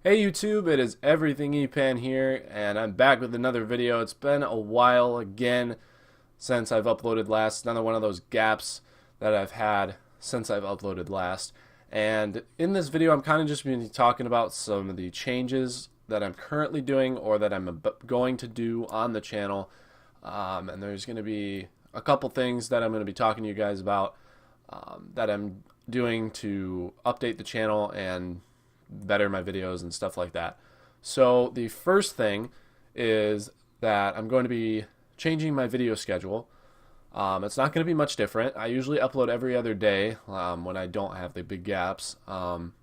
Hey YouTube, it is EverythingEpan here, and I'm back with another video. It's been a while again since I've uploaded last. Another one of those gaps that I've had since I've uploaded last. And in this video, I'm kind of just going to be talking about some of the changes that I'm currently doing or that I'm going to do on the channel. And there's going to be a couple things that I'm going to be talking to you guys about that I'm doing to update the channel and better my videos and stuff like that. So the first thing is that I'm going to be changing my video schedule. It's not going to be much different. I usually upload every other day when I don't have the big gaps. But I'm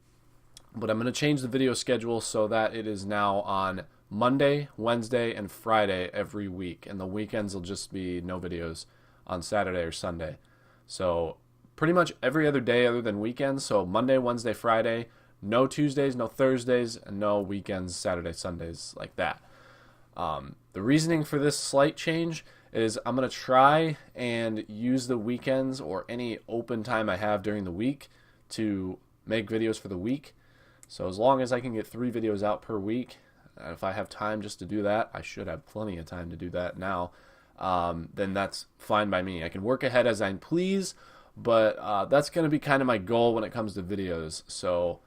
going to change the video schedule so that it is now on Monday, Wednesday, and Friday every week. And the weekends will just be no videos on Saturday or Sunday. So pretty much every other day other than weekends. So Monday, Wednesday, Friday. No Tuesdays, no Thursdays, and no weekends, Saturdays, Sundays, like that. The reasoning for this slight change is I'm going to try and use the weekends or any open time I have during the week to make videos for the week. So as long as I can get 3 videos out per week, if I have time just to do that, I should have plenty of time to do that now, then that's fine by me. I can work ahead as I please, but that's going to be kind of my goal when it comes to videos. So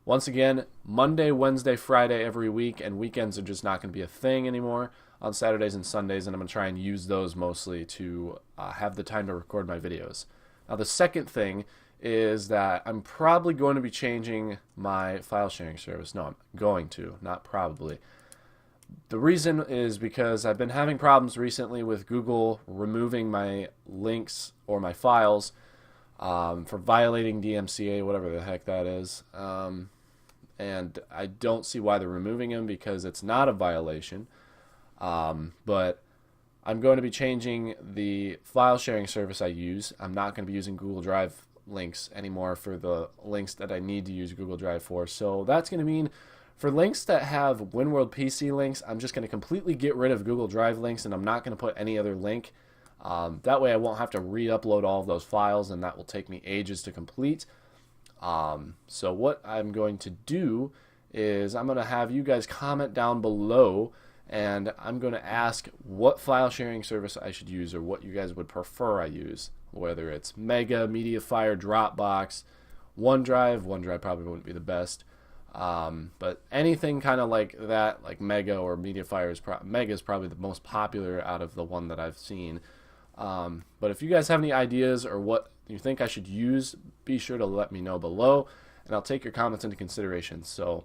once again, Monday, Wednesday, Friday every week, and weekends are just not going to be a thing anymore on Saturdays and Sundays, and I'm going to try and use those mostly to have the time to record my videos. Now the second thing is that I'm probably going to be changing my file sharing service. No, I'm going to, not probably. The reason is because I've been having problems recently with Google removing my links or my files for violating DMCA, whatever the heck that is. And I don't see why they're removing them because it's not a violation. But I'm going to be changing the file sharing service I use. I'm not going to be using Google Drive links anymore for the links that I need to use Google Drive for. So that's going to mean for links that have WinWorld PC links, I'm just going to completely get rid of Google Drive links, and I'm not going to put any other link. That way I won't have to re-upload all of those files, and that will take me ages to complete. So what I'm going to do is I'm going to have you guys comment down below, and I'm going to ask what file sharing service I should use or what you guys would prefer I use, whether it's Mega, MediaFire, Dropbox, OneDrive. OneDrive probably wouldn't be the best, but anything kind of like that, like Mega or MediaFire is Mega is probably the most popular out of the one that I've seen. But if you guys have any ideas or what you think I should use, be sure to let me know below, and I'll take your comments into consideration. So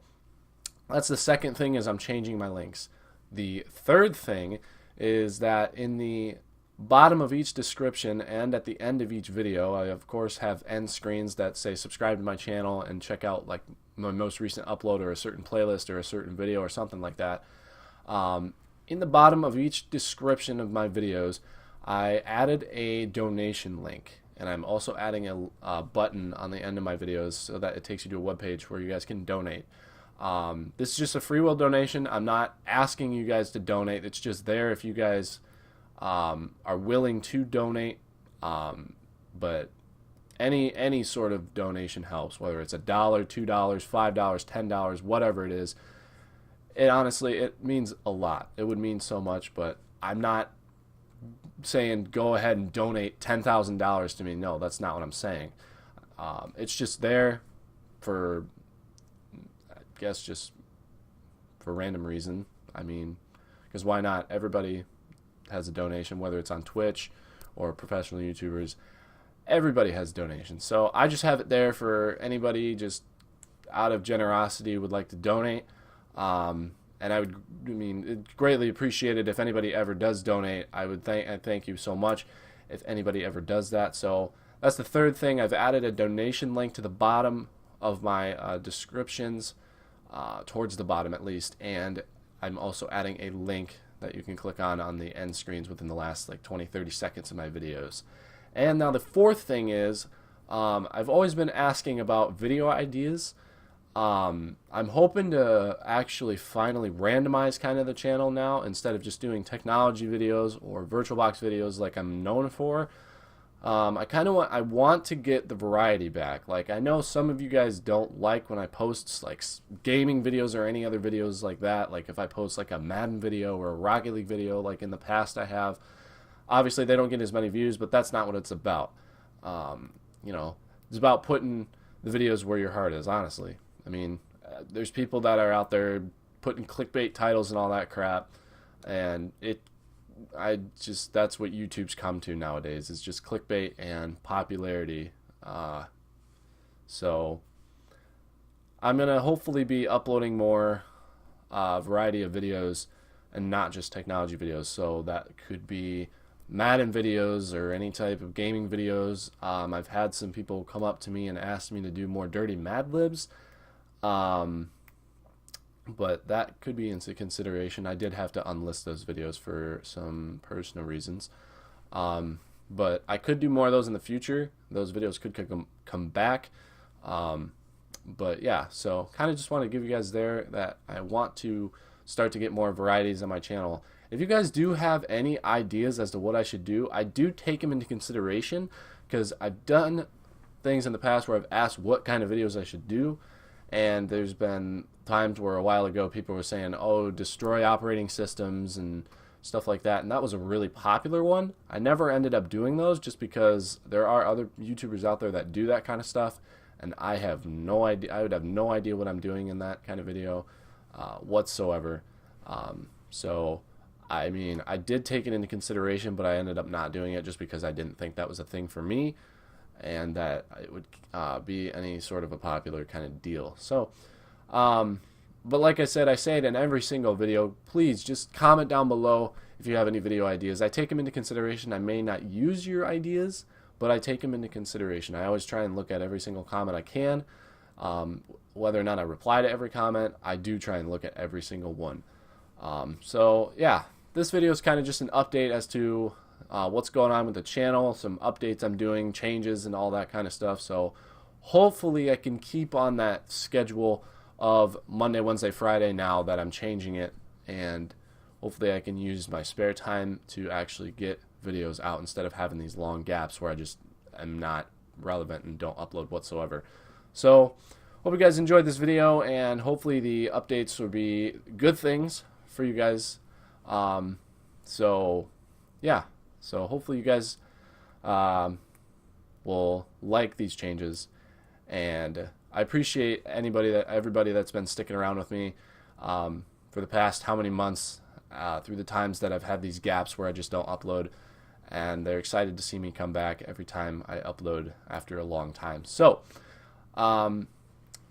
that's the second thing, is I'm changing my links. The third thing is that in the bottom of each description and at the end of each video, I of course have end screens that say subscribe to my channel and check out like my most recent upload or a certain playlist or a certain video or something like that. In the bottom of each description of my videos, I added a donation link, and I'm also adding a button on the end of my videos so that it takes you to a web page where you guys can donate. This is just a free will donation. I'm not asking you guys to donate. It's just there if you guys are willing to donate. But any sort of donation helps, whether it's $1, $2, $5, $10, whatever it is. It honestly, it means a lot. It would mean so much, but I'm not saying go ahead and donate $10,000 to me. No, that's not what I'm saying. It's just there for, I guess, just for random reason. I mean, because why not? Everybody has a donation, whether it's on Twitch or professional YouTubers. Everybody has donations. So I just have it there for anybody just out of generosity would like to donate. And I mean, greatly appreciate it if anybody ever does donate. I thank you so much if anybody ever does that. So that's the third thing. I've added a donation link to the bottom of my descriptions, towards the bottom at least, and I'm also adding a link that you can click on the end screens within the last like 20-30 seconds of my videos. And now the fourth thing is, I've always been asking about video ideas. I'm hoping to actually finally randomize kind of the channel now, instead of just doing technology videos or VirtualBox videos like I'm known for. I want to get the variety back. Like, I know some of you guys don't like when I post like gaming videos or any other videos like that. Like if I post like a Madden video or a Rocket League video, like in the past I have. Obviously they don't get as many views, but that's not what it's about. You know, it's about putting the videos where your heart is, honestly. I mean, there's people that are out there putting clickbait titles and all that crap, and that's what YouTube's come to nowadays. It's just clickbait and popularity. So I'm gonna hopefully be uploading more variety of videos and not just technology videos. So that could be Madden videos or any type of gaming videos. I've had some people come up to me and ask me to do more dirty Mad Libs. But that could be into consideration. I did have to unlist those videos for some personal reasons. But I could do more of those in the future. Those videos could come back. But yeah, so kind of just want to give you guys there that I want to start to get more varieties on my channel. If you guys do have any ideas as to what I should do, I do take them into consideration, because I've done things in the past where I've asked what kind of videos I should do, and there's been times where a while ago people were saying, oh, destroy operating systems and stuff like that, and that was a really popular one. I never ended up doing those just because there are other YouTubers out there that do that kind of stuff, and I have no idea. I would have no idea what I'm doing in that kind of video whatsoever. So I mean, I did take it into consideration, but I ended up not doing it just because I didn't think that was a thing for me, and that it would be any sort of a popular kind of deal. So, but like I said, I say it in every single video. Please just comment down below if you have any video ideas. I take them into consideration. I may not use your ideas, but I take them into consideration. I always try and look at every single comment I can. Whether or not I reply to every comment, I do try and look at every single one. So yeah, this video is kind of just an update as to what's going on with the channel, some updates I'm doing, changes and all that kind of stuff. So hopefully I can keep on that schedule of Monday, Wednesday, Friday now that I'm changing it, and hopefully I can use my spare time to actually get videos out instead of having these long gaps where I just am not relevant and don't upload whatsoever. So hope you guys enjoyed this video, and hopefully the updates will be good things for you guys. So yeah, so hopefully you guys will like these changes, and I appreciate everybody that's been sticking around with me for the past how many months, through the times that I've had these gaps where I just don't upload, and they're excited to see me come back every time I upload after a long time. So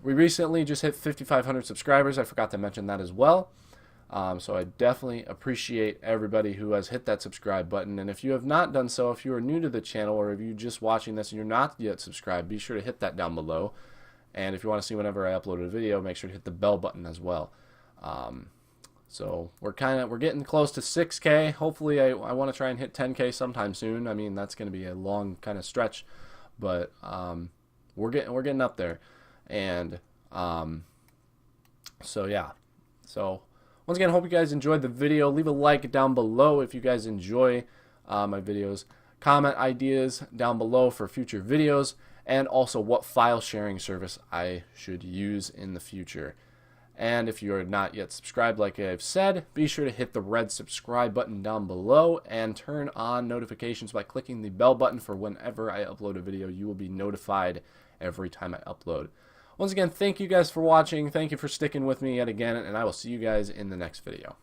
we recently just hit 5,500 subscribers. I forgot to mention that as well. So I definitely appreciate everybody who has hit that subscribe button. And if you have not done so, if you are new to the channel, or if you're just watching this and you're not yet subscribed, be sure to hit that down below. And if you want to see whenever I upload a video, make sure to hit the bell button as well. So we're getting close to 6K. Hopefully I want to try and hit 10K sometime soon. I mean, that's going to be a long kind of stretch, but we're getting up there. And so yeah. So once again, hope you guys enjoyed the video. Leave a like down below if you guys enjoy my videos. Comment ideas down below for future videos, and also what file sharing service I should use in the future. And if you are not yet subscribed, like I've said, be sure to hit the red subscribe button down below and turn on notifications by clicking the bell button for whenever I upload a video. You will be notified every time I upload. Once again, thank you guys for watching. Thank you for sticking with me yet again, and I will see you guys in the next video.